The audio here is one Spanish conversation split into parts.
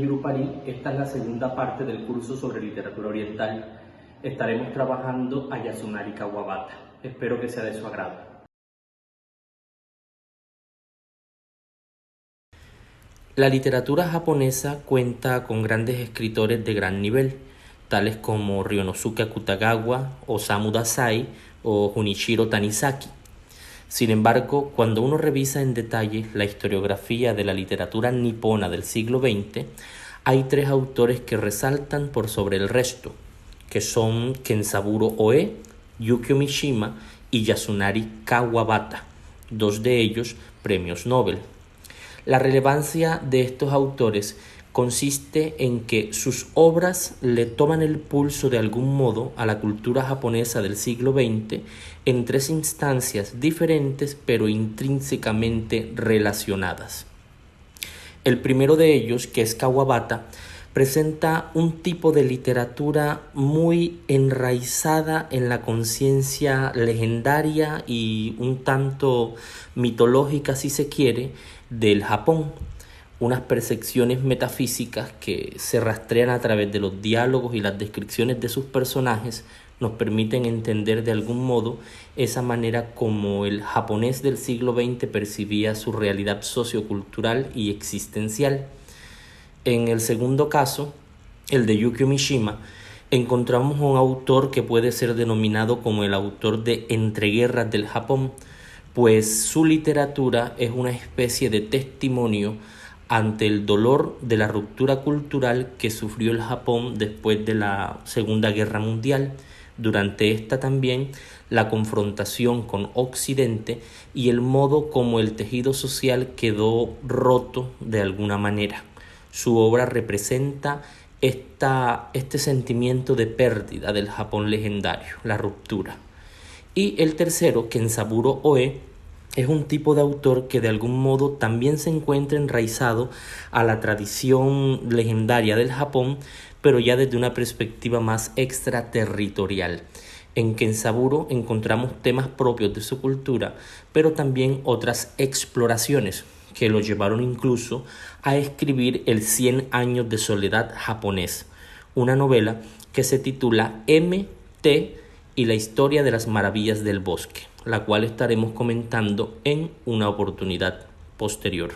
Yurupari. Esta es la segunda parte del curso sobre literatura oriental. Estaremos trabajando a Yasunari Kawabata. Espero que sea de su agrado. La literatura japonesa cuenta con grandes escritores de gran nivel, tales como Ryonosuke Akutagawa, Osamu Dazai o Junichiro Tanizaki. Sin embargo, cuando uno revisa en detalle la historiografía de la literatura nipona del siglo XX, hay tres autores que resaltan por sobre el resto, que son Kenzaburo Oe, Yukio Mishima y Yasunari Kawabata, dos de ellos premios Nobel. La relevancia de estos autores consiste en que sus obras le toman el pulso de algún modo a la cultura japonesa del siglo XX en tres instancias diferentes pero intrínsecamente relacionadas. El primero de ellos, que es Kawabata, presenta un tipo de literatura muy enraizada en la conciencia legendaria y un tanto mitológica, si se quiere, del Japón. Unas percepciones metafísicas que se rastrean a través de los diálogos y las descripciones de sus personajes nos permiten entender de algún modo esa manera como el japonés del siglo XX percibía su realidad sociocultural y existencial. En el segundo caso, el de Yukio Mishima, encontramos un autor que puede ser denominado como el autor de entreguerras del Japón, pues su literatura es una especie de testimonio ante el dolor de la ruptura cultural que sufrió el Japón después de la Segunda Guerra Mundial. Durante esta también la confrontación con Occidente y el modo como el tejido social quedó roto de alguna manera. Su obra representa este sentimiento de pérdida del Japón legendario, la ruptura. Y el tercero, Kenzaburo Oe, es un tipo de autor que de algún modo también se encuentra enraizado a la tradición legendaria del Japón, pero ya desde una perspectiva más extraterritorial. En Kenzaburo encontramos temas propios de su cultura, pero también otras exploraciones que lo llevaron incluso a escribir El 100 años de soledad japonés, una novela que se titula M.T. y la historia de las maravillas del bosque, la cual estaremos comentando en una oportunidad posterior.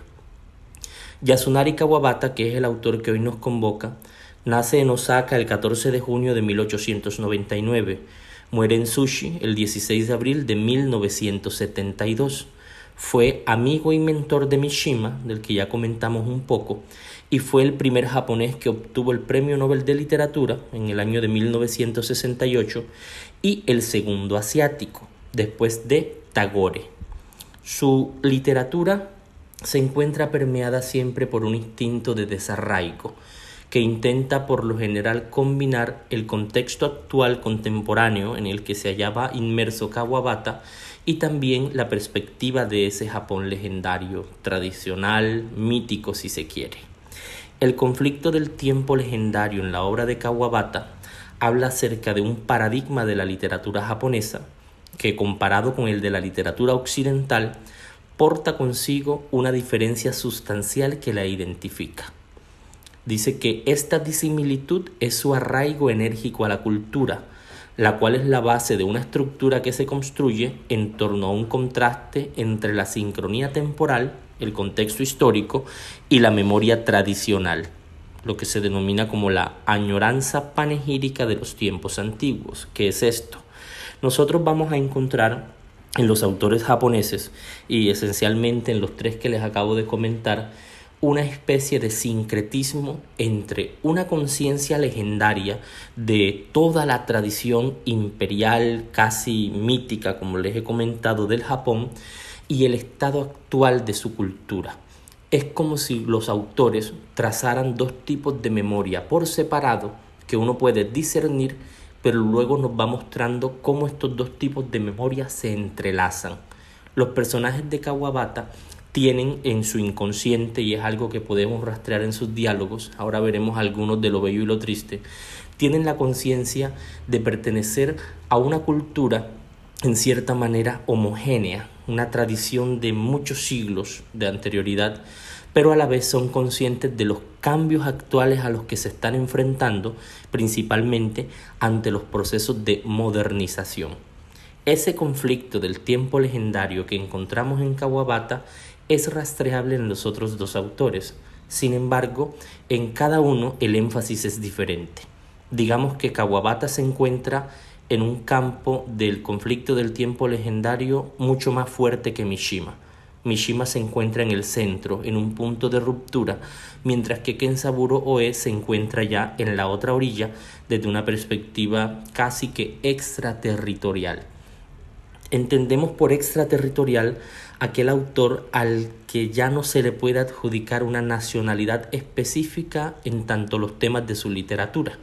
Yasunari Kawabata, que es el autor que hoy nos convoca, nace en Osaka el 14 de junio de 1899, muere en Tsuchi el 16 de abril de 1972. Fue amigo y mentor de Mishima, del que ya comentamos un poco, y fue el primer japonés que obtuvo el Premio Nobel de Literatura en el año de 1968 y el segundo asiático, después de Tagore. Su literatura se encuentra permeada siempre por un instinto de desarraigo, que intenta por lo general combinar el contexto actual contemporáneo en el que se hallaba inmerso Kawabata y también la perspectiva de ese Japón legendario, tradicional, mítico si se quiere. El conflicto del tiempo legendario en la obra de Kawabata habla acerca de un paradigma de la literatura japonesa que, comparado con el de la literatura occidental, porta consigo una diferencia sustancial que la identifica. Dice que esta disimilitud es su arraigo enérgico a la cultura, la cual es la base de una estructura que se construye en torno a un contraste entre la sincronía temporal, el contexto histórico, y la memoria tradicional, lo que se denomina como la añoranza panegírica de los tiempos antiguos. ¿Qué es esto? Nosotros vamos a encontrar en los autores japoneses, y esencialmente en los tres que les acabo de comentar, una especie de sincretismo entre una conciencia legendaria de toda la tradición imperial, casi mítica, como les he comentado, del Japón, y el estado actual de su cultura. Es como si los autores trazaran dos tipos de memoria por separado que uno puede discernir, pero luego nos va mostrando cómo estos dos tipos de memoria se entrelazan. Los personajes de Kawabata tienen en su inconsciente, y es algo que podemos rastrear en sus diálogos, ahora veremos algunos de lo bello y lo triste, tienen la conciencia de pertenecer a una cultura en cierta manera homogénea, una tradición de muchos siglos de anterioridad, pero a la vez son conscientes de los cambios actuales a los que se están enfrentando, principalmente ante los procesos de modernización. Ese conflicto del tiempo legendario que encontramos en Kawabata es rastreable en los otros dos autores. Sin embargo, en cada uno el énfasis es diferente. Digamos que Kawabata se encuentra en un campo del conflicto del tiempo legendario mucho más fuerte que Mishima. Mishima se encuentra en el centro, en un punto de ruptura, mientras que Kenzaburo Oe se encuentra ya en la otra orilla desde una perspectiva casi que extraterritorial. Entendemos por extraterritorial aquel autor al que ya no se le puede adjudicar una nacionalidad específica en tanto los temas de su literatura.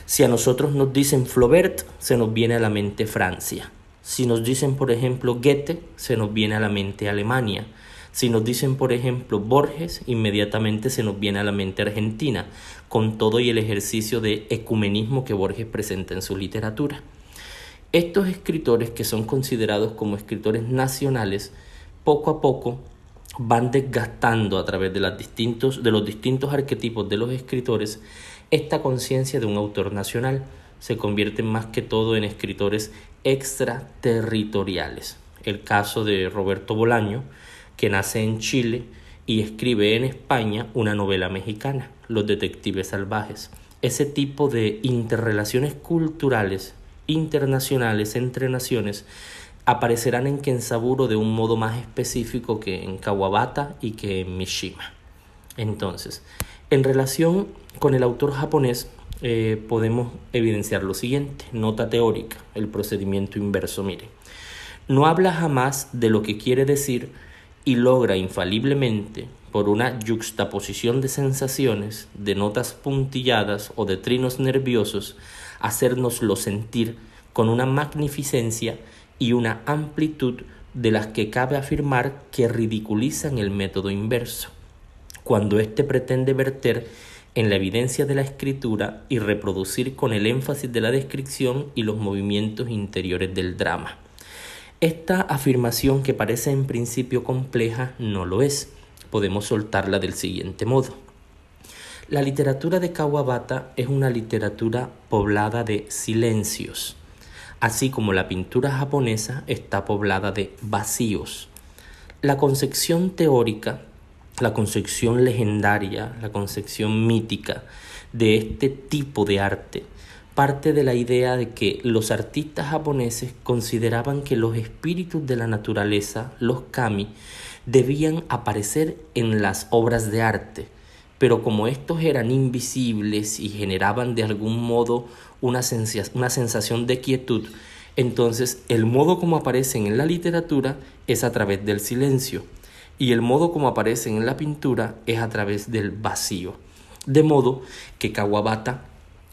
Si a nosotros nos dicen Flaubert, se nos viene a la mente Francia. Si nos dicen, por ejemplo, Goethe, se nos viene a la mente Alemania. Si nos dicen, por ejemplo, Borges, inmediatamente se nos viene a la mente Argentina, con todo y el ejercicio de ecumenismo que Borges presenta en su literatura. Estos escritores, que son considerados como escritores nacionales, poco a poco van desgastando a través de los distintos arquetipos de los escritores esta conciencia de un autor nacional. Se convierten más que todo en escritores extraterritoriales. El caso de Roberto Bolaño, que nace en Chile y escribe en España una novela mexicana, Los Detectives Salvajes. Ese tipo de interrelaciones culturales internacionales entre naciones aparecerán en Kenzaburo de un modo más específico que en Kawabata y que en Mishima. Entonces, en relación con el autor japonés, podemos evidenciar lo siguiente. Nota teórica, el procedimiento inverso. Mire, no habla jamás de lo que quiere decir y logra infaliblemente, por una yuxtaposición de sensaciones, de notas puntilladas o de trinos nerviosos, hacérnoslo sentir con una magnificencia y una amplitud de las que cabe afirmar que ridiculizan el método inverso, cuando éste pretende verter en la evidencia de la escritura y reproducir con el énfasis de la descripción y los movimientos interiores del drama. Esta afirmación, que parece en principio compleja, no lo es. Podemos soltarla del siguiente modo. La literatura de Kawabata es una literatura poblada de silencios, así como la pintura japonesa está poblada de vacíos. La concepción teórica, la concepción legendaria, la concepción mítica de este tipo de arte parte de la idea de que los artistas japoneses consideraban que los espíritus de la naturaleza, los kami, debían aparecer en las obras de arte, pero como estos eran invisibles y generaban de algún modo una sensación de quietud, entonces el modo como aparecen en la literatura es a través del silencio, y el modo como aparecen en la pintura es a través del vacío. De modo que Kawabata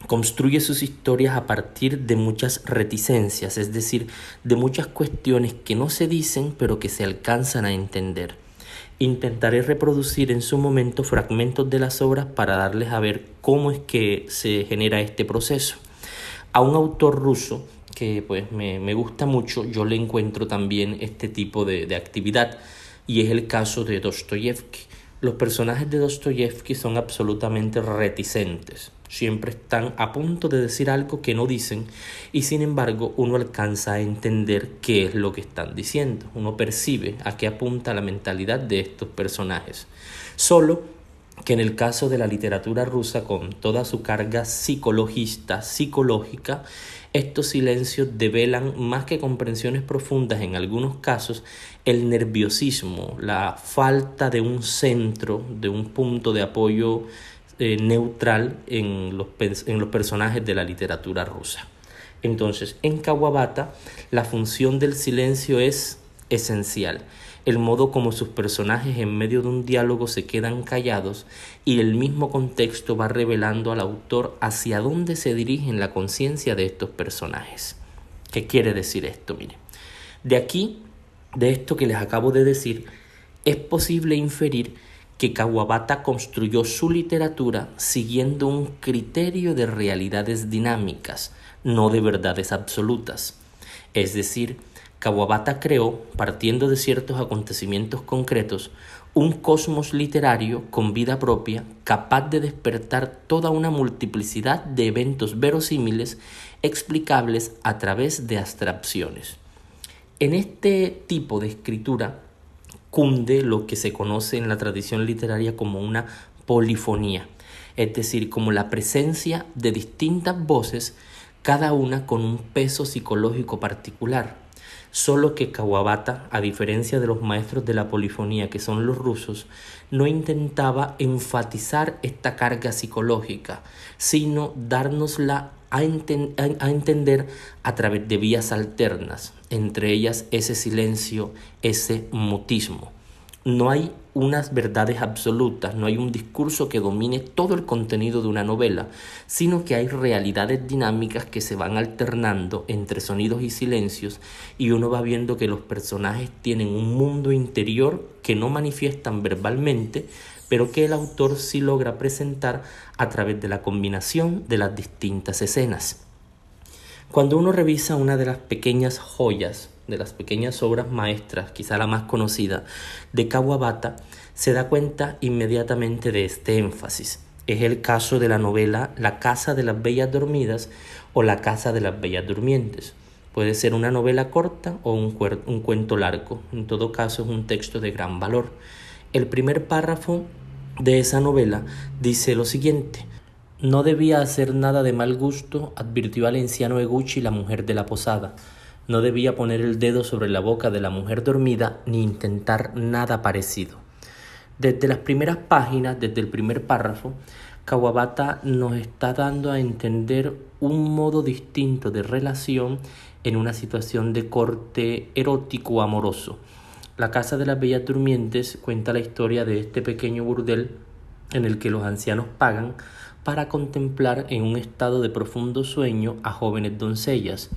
construye sus historias a partir de muchas reticencias, es decir, de muchas cuestiones que no se dicen pero que se alcanzan a entender. Intentaré reproducir en su momento fragmentos de las obras para darles a ver cómo es que se genera este proceso. A un autor ruso que pues me gusta mucho, yo le encuentro también este tipo de actividad, y es el caso de Dostoyevsky. Los personajes de Dostoyevsky son absolutamente reticentes, siempre están a punto de decir algo que no dicen, y sin embargo uno alcanza a entender qué es lo que están diciendo, uno percibe a qué apunta la mentalidad de estos personajes. Solo que en el caso de la literatura rusa, con toda su carga psicológica, estos silencios develan, más que comprensiones profundas en algunos casos, el nerviosismo, la falta de un centro, de un punto de apoyo neutral en los personajes de la literatura rusa. Entonces, en Kawabata, la función del silencio es esencial. El modo como sus personajes en medio de un diálogo se quedan callados, y el mismo contexto va revelando al autor hacia dónde se dirige en la conciencia de estos personajes. ¿Qué quiere decir esto? Mire, de aquí, de esto que les acabo de decir, es posible inferir que Kawabata construyó su literatura siguiendo un criterio de realidades dinámicas, no de verdades absolutas. Es decir, Kawabata creó, partiendo de ciertos acontecimientos concretos, un cosmos literario con vida propia, capaz de despertar toda una multiplicidad de eventos verosímiles explicables a través de abstracciones. En este tipo de escritura cunde lo que se conoce en la tradición literaria como una polifonía, es decir, como la presencia de distintas voces, cada una con un peso psicológico particular. Solo que Kawabata, a diferencia de los maestros de la polifonía que son los rusos, no intentaba enfatizar esta carga psicológica, sino dárnosla a entender a través de vías alternas, entre ellas ese silencio, ese mutismo. No hay unas verdades absolutas, no hay un discurso que domine todo el contenido de una novela, sino que hay realidades dinámicas que se van alternando entre sonidos y silencios, y uno va viendo que los personajes tienen un mundo interior que no manifiestan verbalmente, pero que el autor sí logra presentar a través de la combinación de las distintas escenas. Cuando uno revisa una de las pequeñas joyas, de las pequeñas obras maestras, quizá la más conocida, de Kawabata, se da cuenta inmediatamente de este énfasis. Es el caso de la novela La Casa de las Bellas Dormidas o La Casa de las Bellas Durmientes. Puede ser una novela corta o un cuento largo. En todo caso, es un texto de gran valor. El primer párrafo de esa novela dice lo siguiente: «No debía hacer nada de mal gusto», advirtió al anciano Eguchi, la mujer de la posada. No debía poner el dedo sobre la boca de la mujer dormida ni intentar nada parecido. Desde las primeras páginas, desde el primer párrafo, Kawabata nos está dando a entender un modo distinto de relación en una situación de corte erótico o amoroso. La Casa de las Bellas Durmientes cuenta la historia de este pequeño burdel en el que los ancianos pagan para contemplar en un estado de profundo sueño a jóvenes doncellas.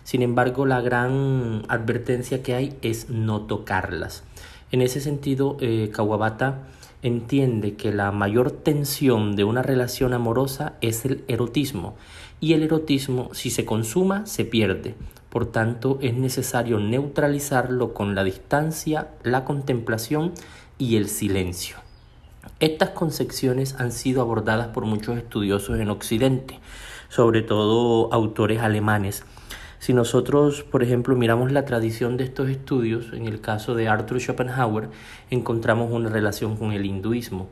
Sin embargo, la gran advertencia que hay es no tocarlas. En ese sentido, Kawabata entiende que la mayor tensión de una relación amorosa es el erotismo, y el erotismo, si se consuma, se pierde. Por tanto, es necesario neutralizarlo con la distancia, la contemplación y el silencio. Estas concepciones han sido abordadas por muchos estudiosos en Occidente, sobre todo autores alemanes. Si nosotros, por ejemplo, miramos la tradición de estos estudios, en el caso de Arthur Schopenhauer, encontramos una relación con el hinduismo.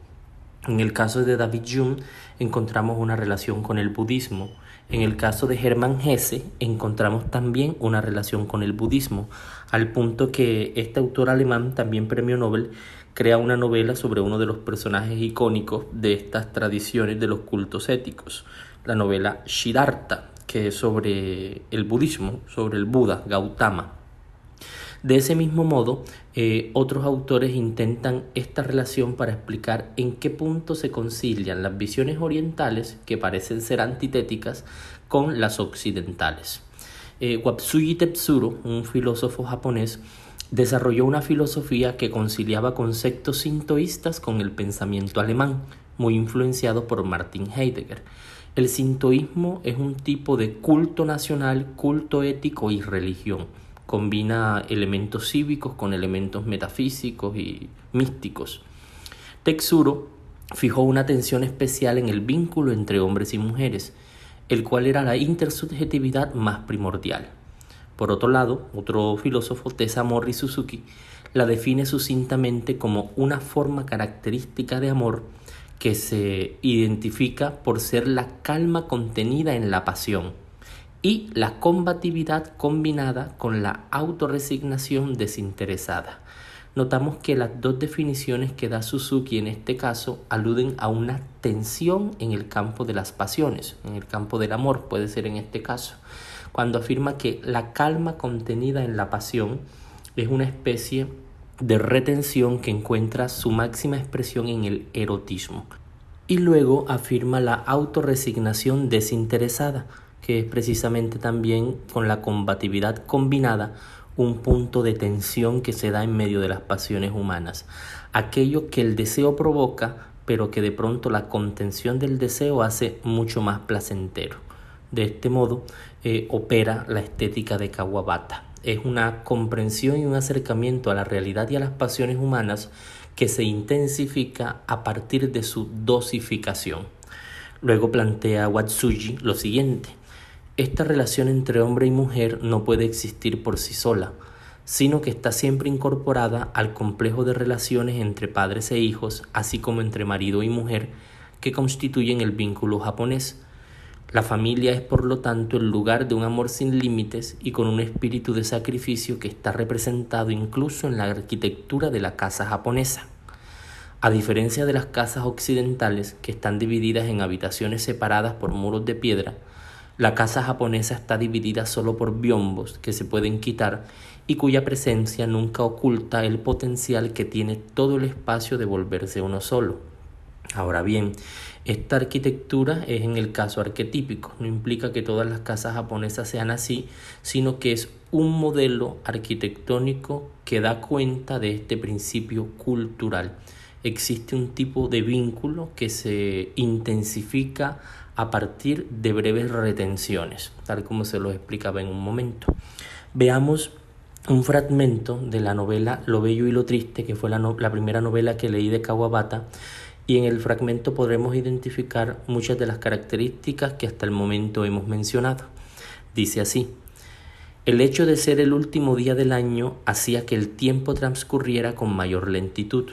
En el caso de David Hume, encontramos una relación con el budismo. En el caso de Hermann Hesse, encontramos también una relación con el budismo, al punto que este autor alemán, también premio Nobel, crea una novela sobre uno de los personajes icónicos de estas tradiciones de los cultos éticos, la novela Siddhartha, que es sobre el budismo, sobre el Buda, Gautama. De ese mismo modo, otros autores intentan esta relación para explicar en qué punto se concilian las visiones orientales, que parecen ser antitéticas, con las occidentales. Wapsuji Tetsuro, un filósofo japonés, desarrolló una filosofía que conciliaba conceptos sintoístas con el pensamiento alemán, muy influenciado por Martin Heidegger. El sintoísmo es un tipo de culto nacional, culto ético y religión. Combina elementos cívicos con elementos metafísicos y místicos. Tetsuro fijó una atención especial en el vínculo entre hombres y mujeres, el cual era la intersubjetividad más primordial. Por otro lado, otro filósofo, Tesamori Suzuki, la define sucintamente como una forma característica de amor que se identifica por ser la calma contenida en la pasión y la combatividad combinada con la autorresignación desinteresada. Notamos que las dos definiciones que da Suzuki en este caso aluden a una tensión en el campo de las pasiones, en el campo del amor puede ser en este caso, cuando afirma que la calma contenida en la pasión es una especie de retención que encuentra su máxima expresión en el erotismo. Y luego afirma la autorresignación desinteresada, que es precisamente también con la combatividad combinada un punto de tensión que se da en medio de las pasiones humanas. Aquello que el deseo provoca, pero que de pronto la contención del deseo hace mucho más placentero. De este modo opera la estética de Kawabata. Es una comprensión y un acercamiento a la realidad y a las pasiones humanas que se intensifica a partir de su dosificación. Luego plantea Watsuji lo siguiente: esta relación entre hombre y mujer no puede existir por sí sola, sino que está siempre incorporada al complejo de relaciones entre padres e hijos, así como entre marido y mujer, que constituyen el vínculo japonés. La familia es, por lo tanto, el lugar de un amor sin límites y con un espíritu de sacrificio que está representado incluso en la arquitectura de la casa japonesa. A diferencia de las casas occidentales, que están divididas en habitaciones separadas por muros de piedra, la casa japonesa está dividida solo por biombos que se pueden quitar y cuya presencia nunca oculta el potencial que tiene todo el espacio de volverse uno solo. Ahora bien, esta arquitectura es en el caso arquetípico, no implica que todas las casas japonesas sean así, sino que es un modelo arquitectónico que da cuenta de este principio cultural. Existe un tipo de vínculo que se intensifica a partir de breves retenciones, tal como se lo explicaba en un momento. Veamos un fragmento de la novela Lo Bello y lo Triste, que fue la primera novela que leí de Kawabata, y en el fragmento podremos identificar muchas de las características que hasta el momento hemos mencionado. Dice así: el hecho de ser el último día del año hacía que el tiempo transcurriera con mayor lentitud.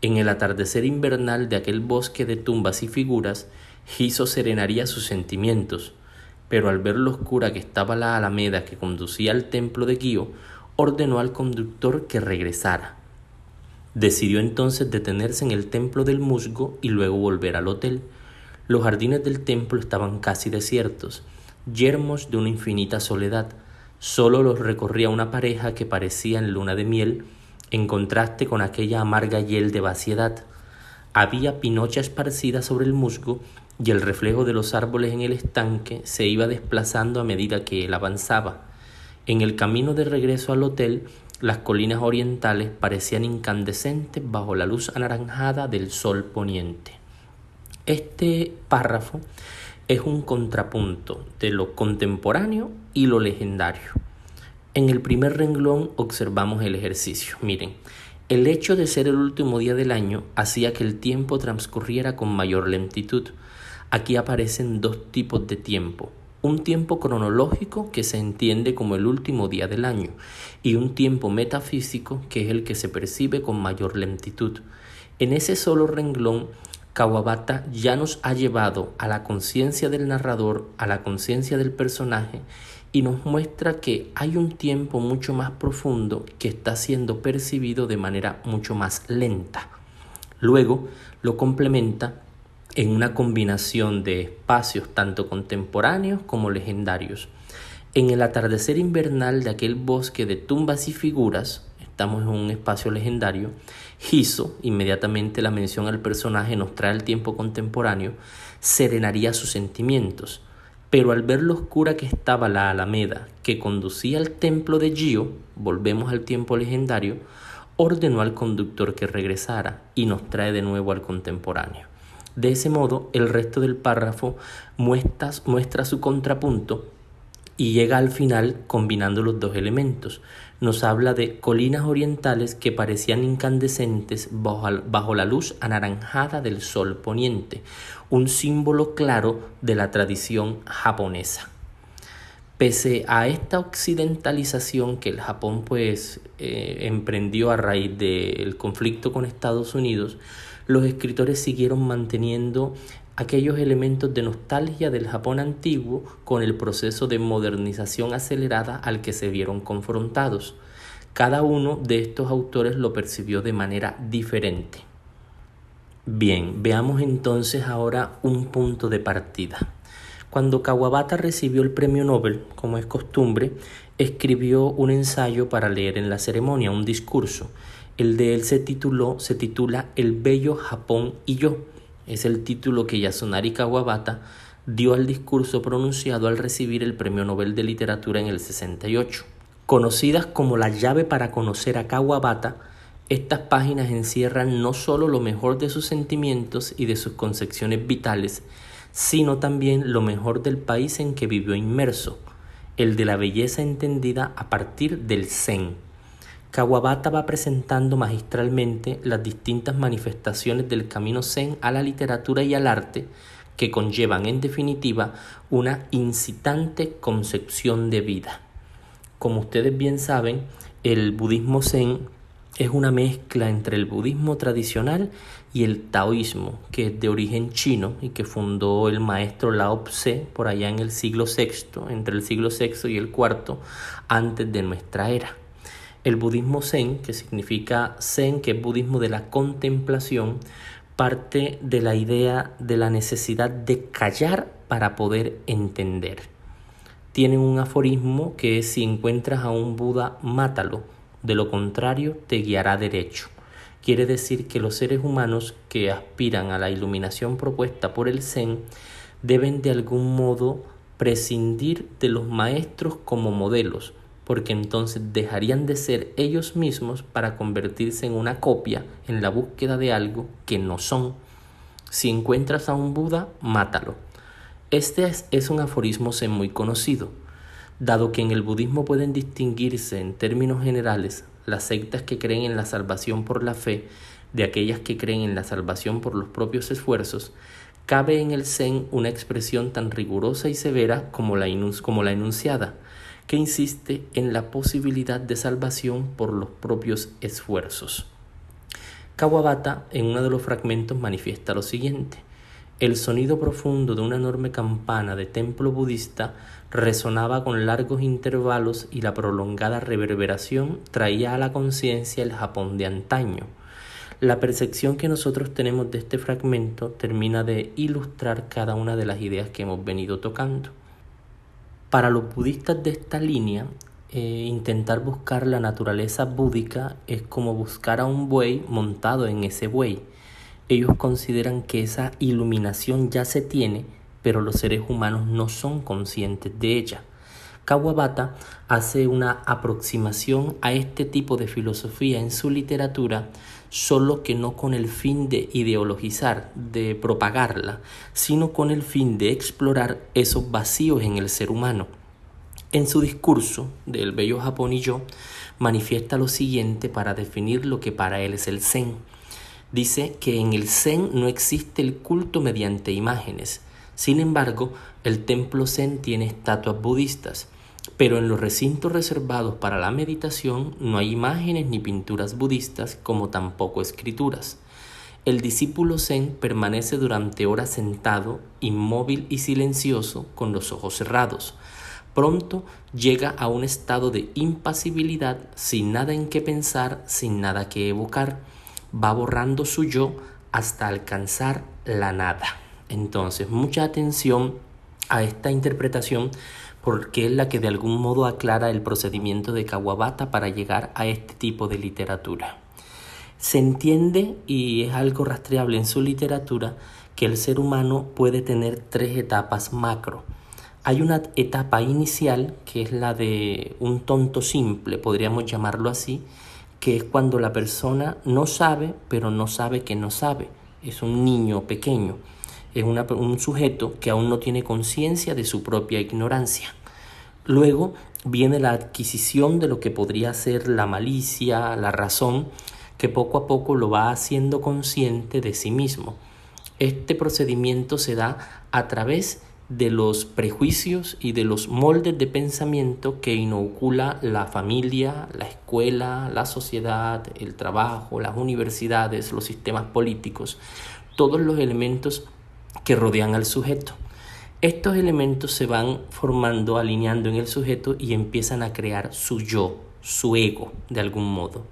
En el atardecer invernal de aquel bosque de tumbas y figuras, Hiso serenaría sus sentimientos, pero al ver lo oscura que estaba la alameda que conducía al templo de Gyo, ordenó al conductor que regresara. Decidió entonces detenerse en el templo del musgo y luego volver al hotel. Los jardines del templo estaban casi desiertos, yermos de una infinita soledad. Solo los recorría una pareja que parecía en luna de miel, en contraste con aquella amarga hiel de vaciedad. Había pinocha esparcida sobre el musgo y el reflejo de los árboles en el estanque se iba desplazando a medida que él avanzaba. En el camino de regreso al hotel, las colinas orientales parecían incandescentes bajo la luz anaranjada del sol poniente. Este párrafo es un contrapunto de lo contemporáneo y lo legendario. En el primer renglón observamos el ejercicio. Miren, el hecho de ser el último día del año hacía que el tiempo transcurriera con mayor lentitud. Aquí aparecen dos tipos de tiempo: un tiempo cronológico que se entiende como el último día del año y un tiempo metafísico que es el que se percibe con mayor lentitud. En ese solo renglón, Kawabata ya nos ha llevado a la conciencia del narrador, a la conciencia del personaje, y nos muestra que hay un tiempo mucho más profundo que está siendo percibido de manera mucho más lenta. Luego lo complementa en una combinación de espacios tanto contemporáneos como legendarios. En el atardecer invernal de aquel bosque de tumbas y figuras, estamos en un espacio legendario, Hiso, inmediatamente la mención al personaje nos trae el tiempo contemporáneo, serenaría sus sentimientos, pero al ver lo oscura que estaba la alameda que conducía al templo de Gyo, volvemos al tiempo legendario, ordenó al conductor que regresara y nos trae de nuevo al contemporáneo. De ese modo, el resto del párrafo muestra su contrapunto y llega al final combinando los dos elementos. Nos habla de colinas orientales que parecían incandescentes bajo la luz anaranjada del sol poniente, un símbolo claro de la tradición japonesa. Pese a esta occidentalización que el Japón emprendió a raíz del conflicto con Estados Unidos, los escritores siguieron manteniendo aquellos elementos de nostalgia del Japón antiguo con el proceso de modernización acelerada al que se vieron confrontados. Cada uno de estos autores lo percibió de manera diferente. Bien, veamos entonces ahora un punto de partida. Cuando Kawabata recibió el premio Nobel, como es costumbre, escribió un ensayo para leer en la ceremonia, un discurso. El de él se titula El Bello Japón y yo. Es el título que Yasunari Kawabata dio al discurso pronunciado al recibir el Premio Nobel de Literatura en el 68. Conocidas como la llave para conocer a Kawabata, estas páginas encierran no solo lo mejor de sus sentimientos y de sus concepciones vitales, sino también lo mejor del país en que vivió inmerso, el de la belleza entendida a partir del Zen. Kawabata va presentando magistralmente las distintas manifestaciones del camino zen a la literatura y al arte que conllevan en definitiva una incitante concepción de vida. Como ustedes bien saben, el budismo zen es una mezcla entre el budismo tradicional y el taoísmo, que es de origen chino y que fundó el maestro Lao Tse por allá en el siglo VI, entre el siglo VI y el IV antes de nuestra era. El budismo zen, que significa zen, que es budismo de la contemplación, parte de la idea de la necesidad de callar para poder entender. Tienen un aforismo que es: si encuentras a un Buda, mátalo, de lo contrario te guiará derecho. Quiere decir que los seres humanos que aspiran a la iluminación propuesta por el Zen deben de algún modo prescindir de los maestros como modelos, porque entonces dejarían de ser ellos mismos para convertirse en una copia en la búsqueda de algo que no son. Si encuentras a un Buda, mátalo. Este es un aforismo zen muy conocido, dado que en el budismo pueden distinguirse en términos generales las sectas que creen en la salvación por la fe de aquellas que creen en la salvación por los propios esfuerzos. Cabe en el zen una expresión tan rigurosa y severa como la enunciada, que insiste en la posibilidad de salvación por los propios esfuerzos. Kawabata en uno de los fragmentos manifiesta lo siguiente: el sonido profundo de una enorme campana de templo budista resonaba con largos intervalos y la prolongada reverberación traía a la conciencia el Japón de antaño. La percepción que nosotros tenemos de este fragmento termina de ilustrar cada una de las ideas que hemos venido tocando. Para los budistas de esta línea, intentar buscar la naturaleza búdica es como buscar a un buey montado en ese buey. Ellos consideran que esa iluminación ya se tiene, pero los seres humanos no son conscientes de ella. Kawabata hace una aproximación a este tipo de filosofía en su literatura, solo que no con el fin de ideologizar, de propagarla, sino con el fin de explorar esos vacíos en el ser humano. En su discurso del Bello Japón y yo, manifiesta lo siguiente para definir lo que para él es el Zen. Dice que en el Zen no existe el culto mediante imágenes. Sin embargo, el templo Zen tiene estatuas budistas, pero en los recintos reservados para la meditación no hay imágenes ni pinturas budistas, como tampoco escrituras. El discípulo Zen permanece durante horas sentado, inmóvil y silencioso, con los ojos cerrados. Pronto llega a un estado de impasibilidad, sin nada en qué pensar, sin nada que evocar. Va borrando su yo hasta alcanzar la nada. Entonces, mucha atención a esta interpretación, porque es la que de algún modo aclara el procedimiento de Kawabata para llegar a este tipo de literatura. Se entiende, y es algo rastreable en su literatura, que el ser humano puede tener 3 etapas macro. Hay una etapa inicial, que es la de un tonto simple, podríamos llamarlo así, que es cuando la persona no sabe, pero no sabe que no sabe. Es un niño pequeño, es un sujeto que aún no tiene conciencia de su propia ignorancia. Luego viene la adquisición de lo que podría ser la malicia, la razón, que poco a poco lo va haciendo consciente de sí mismo. Este procedimiento se da a través de los prejuicios y de los moldes de pensamiento que inocula la familia, la escuela, la sociedad, el trabajo, las universidades, los sistemas políticos, todos los elementos que rodean al sujeto. Estos elementos se van formando, alineando en el sujeto y empiezan a crear su yo, su ego, de algún modo.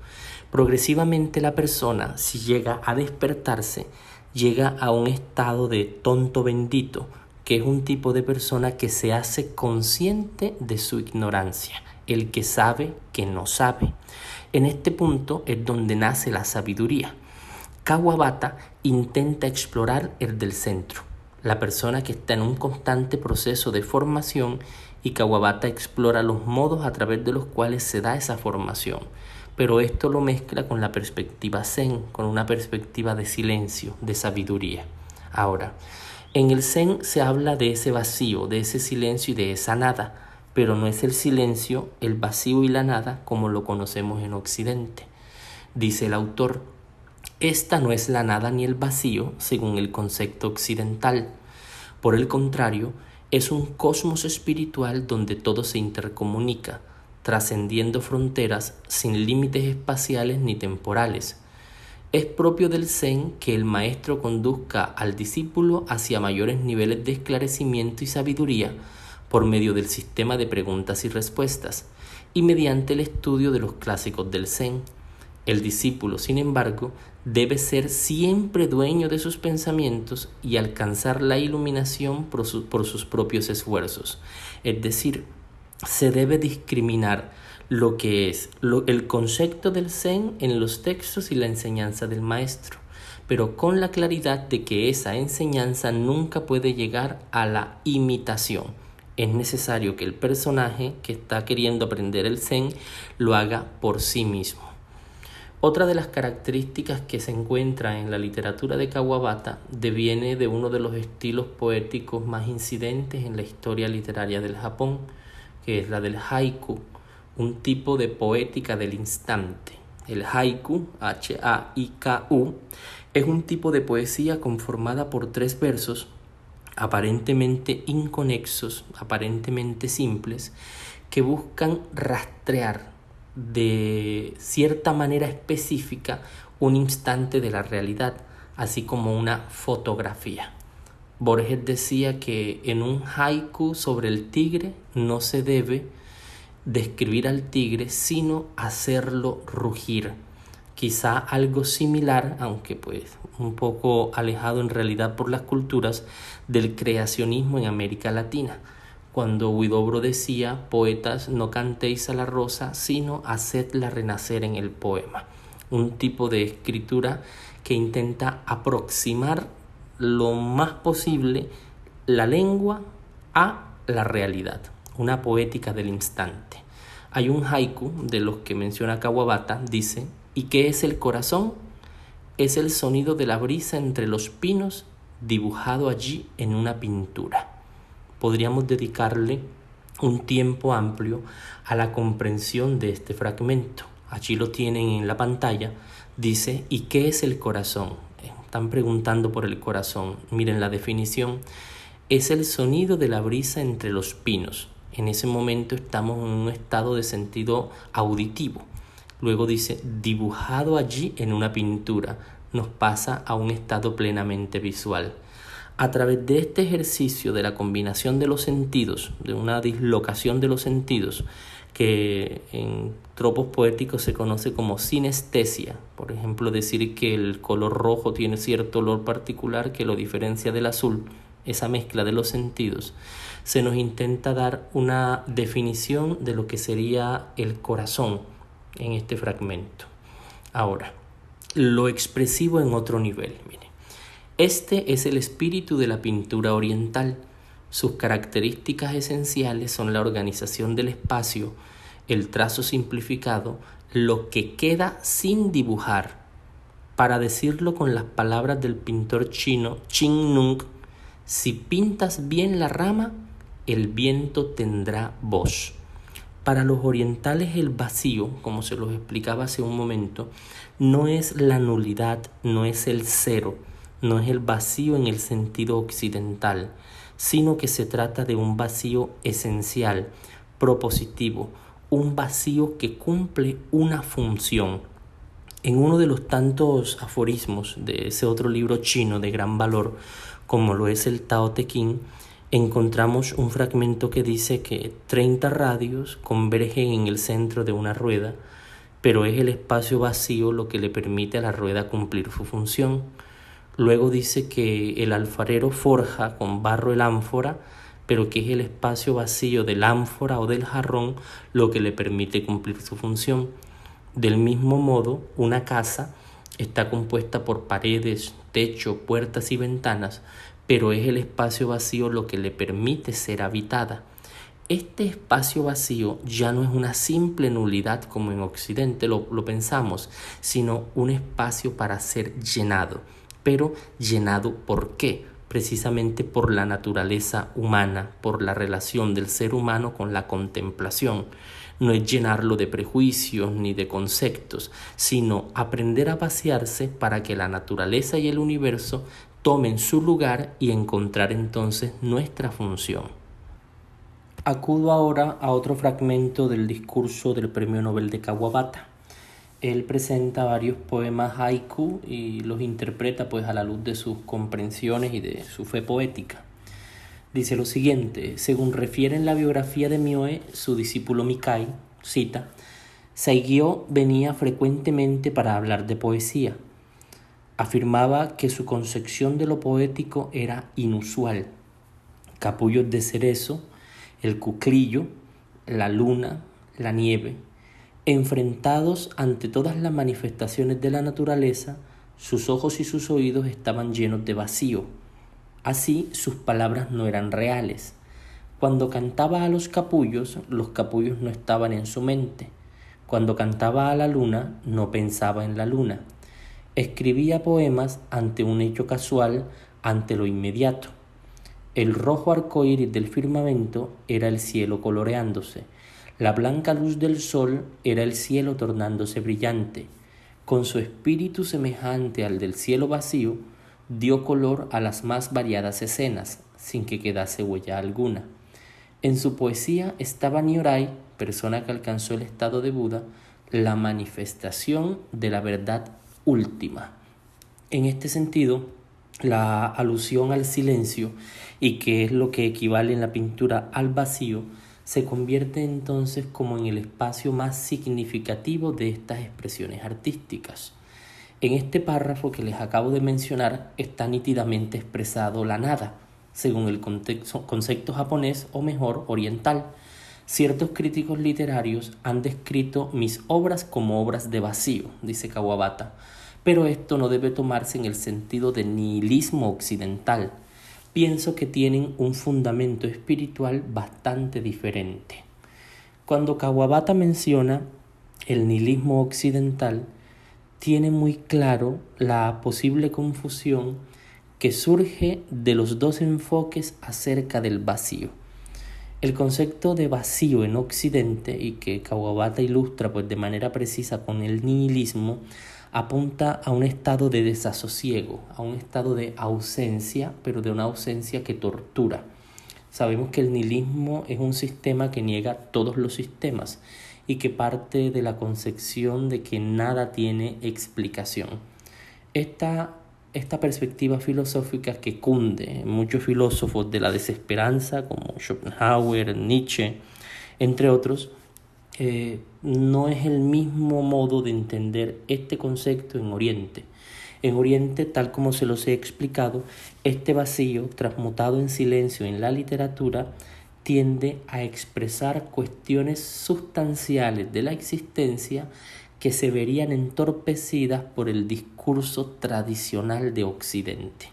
Progresivamente la persona, si llega a despertarse, llega a un estado de tonto bendito, que es un tipo de persona que se hace consciente de su ignorancia, el que sabe que no sabe. En este punto es donde nace la sabiduría. Kawabata intenta explorar el del centro, la persona que está en un constante proceso de formación, y Kawabata explora los modos a través de los cuales se da esa formación. Pero esto lo mezcla con la perspectiva zen, con una perspectiva de silencio, de sabiduría. Ahora, en el zen se habla de ese vacío, de ese silencio y de esa nada, pero no es el silencio, el vacío y la nada como lo conocemos en Occidente. Dice el autor, esta no es la nada ni el vacío según el concepto occidental. Por el contrario, es un cosmos espiritual donde todo se intercomunica, trascendiendo fronteras sin límites espaciales ni temporales. Es propio del Zen que el maestro conduzca al discípulo hacia mayores niveles de esclarecimiento y sabiduría por medio del sistema de preguntas y respuestas y mediante el estudio de los clásicos del Zen. El discípulo, sin embargo, debe ser siempre dueño de sus pensamientos y alcanzar la iluminación por sus propios esfuerzos. Es decir, se debe discriminar lo que es el concepto del Zen en los textos y la enseñanza del maestro, pero con la claridad de que esa enseñanza nunca puede llegar a la imitación. Es necesario que el personaje que está queriendo aprender el Zen lo haga por sí mismo. Otra de las características que se encuentra en la literatura de Kawabata deviene de uno de los estilos poéticos más incidentes en la historia literaria del Japón, que es la del haiku, un tipo de poética del instante. El haiku, H-A-I-K-U, es un tipo de poesía conformada por 3 versos aparentemente inconexos, aparentemente simples, que buscan rastrear de cierta manera específica un instante de la realidad, así como una fotografía. Borges decía que en un haiku sobre el tigre no se debe describir al tigre, sino hacerlo rugir. Quizá algo similar, aunque pues un poco alejado en realidad por las culturas, del creacionismo en América Latina, cuando Huidobro decía, poetas, no cantéis a la rosa, sino hacedla renacer en el poema. Un tipo de escritura que intenta aproximar lo más posible la lengua a la realidad, una poética del instante. Hay un haiku de los que menciona Kawabata, dice, ¿y qué es el corazón? Es el sonido de la brisa entre los pinos dibujado allí en una pintura. Podríamos dedicarle un tiempo amplio a la comprensión de este fragmento. Allí lo tienen en la pantalla. Dice, ¿y qué es el corazón? Están preguntando por el corazón. Miren la definición. Es el sonido de la brisa entre los pinos. En ese momento estamos en un estado de sentido auditivo. Luego dice, dibujado allí en una pintura. Nos pasa a un estado plenamente visual. A través de este ejercicio de la combinación de los sentidos, de una dislocación de los sentidos, que en tropos poéticos se conoce como sinestesia, por ejemplo, decir que el color rojo tiene cierto olor particular que lo diferencia del azul, esa mezcla de los sentidos, se nos intenta dar una definición de lo que sería el corazón en este fragmento. Ahora, lo expresivo en otro nivel, miren. Este es el espíritu de la pintura oriental. Sus características esenciales son la organización del espacio, el trazo simplificado, lo que queda sin dibujar. Para decirlo con las palabras del pintor chino Qin Nung, si pintas bien la rama, el viento tendrá voz. Para los orientales el vacío, como se los explicaba hace un momento, no es la nulidad, no es el cero, no es el vacío en el sentido occidental, sino que se trata de un vacío esencial, propositivo, un vacío que cumple una función. En uno de los tantos aforismos de ese otro libro chino de gran valor, como lo es el Tao Te Ching, encontramos un fragmento que dice que 30 radios convergen en el centro de una rueda, pero es el espacio vacío lo que le permite a la rueda cumplir su función. Luego dice que el alfarero forja con barro el ánfora, pero que es el espacio vacío del ánfora o del jarrón lo que le permite cumplir su función. Del mismo modo, una casa está compuesta por paredes, techo, puertas y ventanas, pero es el espacio vacío lo que le permite ser habitada. Este espacio vacío ya no es una simple nulidad como en Occidente lo pensamos, sino un espacio para ser llenado. Pero llenado ¿por qué? precisamente por la naturaleza humana, por la relación del ser humano con la contemplación. No es llenarlo de prejuicios ni de conceptos, sino aprender a vaciarse para que la naturaleza y el universo tomen su lugar y encontrar entonces nuestra función. Acudo ahora a otro fragmento del discurso del Premio Nobel de Kawabata. Él presenta varios poemas haiku y los interpreta pues a la luz de sus comprensiones y de su fe poética. Dice lo siguiente: según refiere en la biografía de Mioe, su discípulo Mikai, cita, Saigyo venía frecuentemente para hablar de poesía. Afirmaba que su concepción de lo poético era inusual. Capullos de cerezo, el cuclillo, la luna, la nieve, enfrentados ante todas las manifestaciones de la naturaleza, sus ojos y sus oídos estaban llenos de vacío. Así sus palabras no eran reales. Cuando cantaba a los capullos no estaban en su mente. Cuando cantaba a la luna, no pensaba en la luna. Escribía poemas ante un hecho casual, ante lo inmediato. El rojo arcoíris del firmamento era el cielo coloreándose. La blanca luz del sol era el cielo tornándose brillante. Con su espíritu semejante al del cielo vacío, dio color a las más variadas escenas, sin que quedase huella alguna. En su poesía estaba Nyorai, persona que alcanzó el estado de Buda, la manifestación de la verdad última. En este sentido, la alusión al silencio, y que es lo que equivale en la pintura al vacío, se convierte entonces como en el espacio más significativo de estas expresiones artísticas. En este párrafo que les acabo de mencionar está nítidamente expresado la nada, según el concepto japonés o mejor oriental. Ciertos críticos literarios han descrito mis obras como obras de vacío, dice Kawabata, pero esto no debe tomarse en el sentido de nihilismo occidental. Pienso que tienen un fundamento espiritual bastante diferente. Cuando Kawabata menciona el nihilismo occidental, tiene muy claro la posible confusión que surge de los dos enfoques acerca del vacío. El concepto de vacío en Occidente, y que Kawabata ilustra pues de manera precisa con el nihilismo, apunta a un estado de desasosiego, a un estado de ausencia, pero de una ausencia que tortura. Sabemos que el nihilismo es un sistema que niega todos los sistemas y que parte de la concepción de que nada tiene explicación. Esta perspectiva filosófica que cunde en muchos filósofos de la desesperanza, como Schopenhauer, Nietzsche, entre otros, no es el mismo modo de entender este concepto en Oriente. En Oriente, tal como se los he explicado, este vacío, transmutado en silencio en la literatura, tiende a expresar cuestiones sustanciales de la existencia que se verían entorpecidas por el discurso tradicional de Occidente.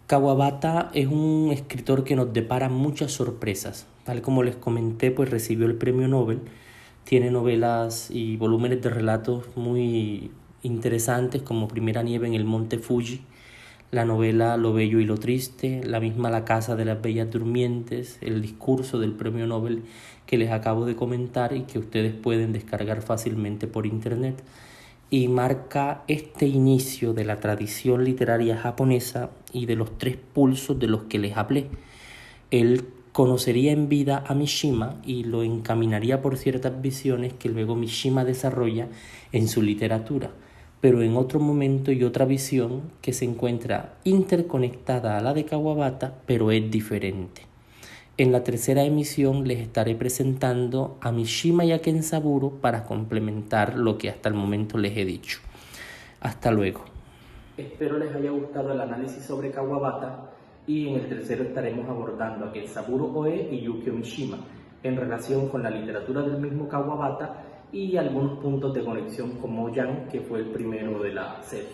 Kawabata es un escritor que nos depara muchas sorpresas. Tal como les comenté, pues recibió el premio Nobel. Tiene novelas y volúmenes de relatos muy interesantes como Primera nieve en el monte Fuji, la novela Lo bello y lo triste, la misma La casa de las bellas durmientes, el discurso del premio Nobel que les acabo de comentar y que ustedes pueden descargar fácilmente por internet, y marca este inicio de la tradición literaria japonesa y de los tres pulsos de los que les hablé. Él conocería en vida a Mishima y lo encaminaría por ciertas visiones que luego Mishima desarrolla en su literatura, pero en otro momento y otra visión que se encuentra interconectada a la de Kawabata, pero es diferente. En la tercera emisión les estaré presentando a Mishima y a Kenzaburo para complementar lo que hasta el momento les he dicho. Hasta luego. Espero les haya gustado el análisis sobre Kawabata, y en el tercero estaremos abordando a Kenzaburo Oe y Yukio Mishima en relación con la literatura del mismo Kawabata y algunos puntos de conexión con Moyan, que fue el primero de la serie.